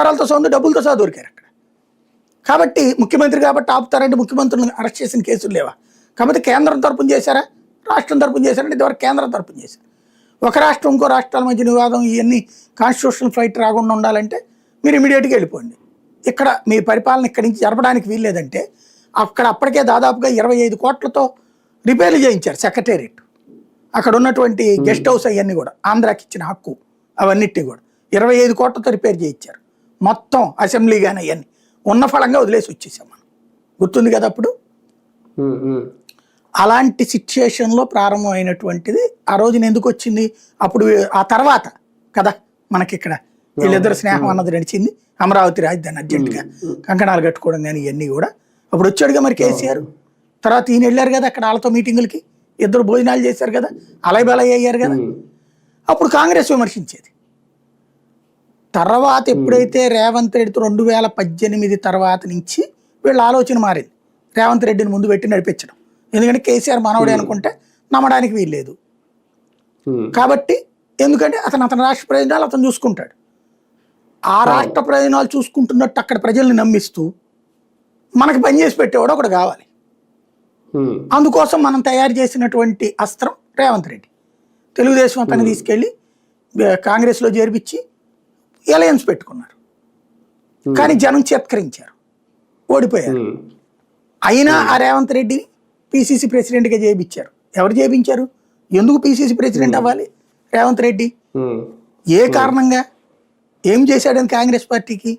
ఆధారాలతో సహా ఉంది, డబ్బులతో సహా దొరికారు అక్కడ. కాబట్టి ముఖ్యమంత్రి కాబట్టి ఆపుతారంటే ముఖ్యమంత్రులను అరెస్ట్ చేసిన కేసులు లేవా? కాబట్టి కేంద్రం తరపున చేశారా, రాష్ట్రం తరపున చేశారంటే ఇదివరకు కేంద్రం తరపున చేశారు. ఒక రాష్ట్రం ఇంకో రాష్ట్రాల మధ్య వివాదం ఇవన్నీ కాన్స్టిట్యూషనల్ ఫైట్ రాకుండా ఉండాలంటే మీరు ఇమీడియట్గా వెళ్ళిపోండి. ఇక్కడ మీ పరిపాలన ఇక్కడి నుంచి జరపడానికి వీల్లేదంటే అక్కడ అప్పటికే దాదాపుగా 25 కోట్లతో రిపేర్లు చేయించారు సెక్రటేరియట్, అక్కడ ఉన్నటువంటి గెస్ట్ హౌస్ అవన్నీ కూడా ఆంధ్రాకి ఇచ్చిన హక్కు అవన్నిటిని కూడా 25 కోట్లతో రిపేర్ చేయించారు. మొత్తం అసెంబ్లీ కానీ అవన్నీ ఉన్న ఫలంగా వదిలేసి వచ్చేసాం మనం. గుర్తుంది కదా అప్పుడు. అలాంటి సిచ్యుయేషన్లో ప్రారంభమైనటువంటిది ఆ రోజున ఎందుకు వచ్చింది? అప్పుడు ఆ తర్వాత కదా మనకి ఇక్కడ వీళ్ళిద్దరు స్నేహం అన్నది నడిచింది. అమరావతి రాజధాని అర్జెంటుగా కంకణాలు కట్టుకోవడం కానీ ఇవన్నీ కూడా అప్పుడు వచ్చాడుగా మరి కేసీఆర్. తర్వాత ఈయన వెళ్ళారు కదా అక్కడ వాళ్ళతో మీటింగులకి, ఇద్దరు భోజనాలు చేశారు కదా, అలయబలయ్య అయ్యారు కదా. అప్పుడు కాంగ్రెస్ విమర్శించేది. తర్వాత ఎప్పుడైతే రేవంత్ రెడ్డితో 2018 తర్వాత నుంచి వీళ్ళ ఆలోచన మారింది. రేవంత్ రెడ్డిని ముందు పెట్టి నడిపించడం. ఎందుకంటే కేసీఆర్ మనవడే అనుకుంటే నమ్మడానికి వీల్లేదు కాబట్టి. ఎందుకంటే అతను రాష్ట్ర ప్రయోజనాలు అతను చూసుకుంటాడు. ఆ రాష్ట్ర ప్రయోజనాలు చూసుకుంటున్నట్టు అక్కడ ప్రజల్ని నమ్మిస్తూ మనకి పనిచేసి పెట్టేవాడు ఒకడు కావాలి. అందుకోసం మనం తయారు చేసినటువంటి అస్త్రం రేవంత్ రెడ్డి. తెలుగుదేశం అతన్ని తీసుకెళ్ళి కాంగ్రెస్లో చేర్పించి ఎలయన్స్ పెట్టుకున్నారు. కానీ జనం చేత్కరించారు, ఓడిపోయారు. అయినా ఆ రేవంత్ రెడ్డిని పిసిసి ప్రెసిడెంట్గా చేయించారు. ఎవరు చేయించారు? ఎందుకు పిసిసి ప్రెసిడెంట్ అవ్వాలి రేవంత్ రెడ్డి? ఏ కారణంగా? ఏం చేశాడని కాంగ్రెస్ పార్టీకి?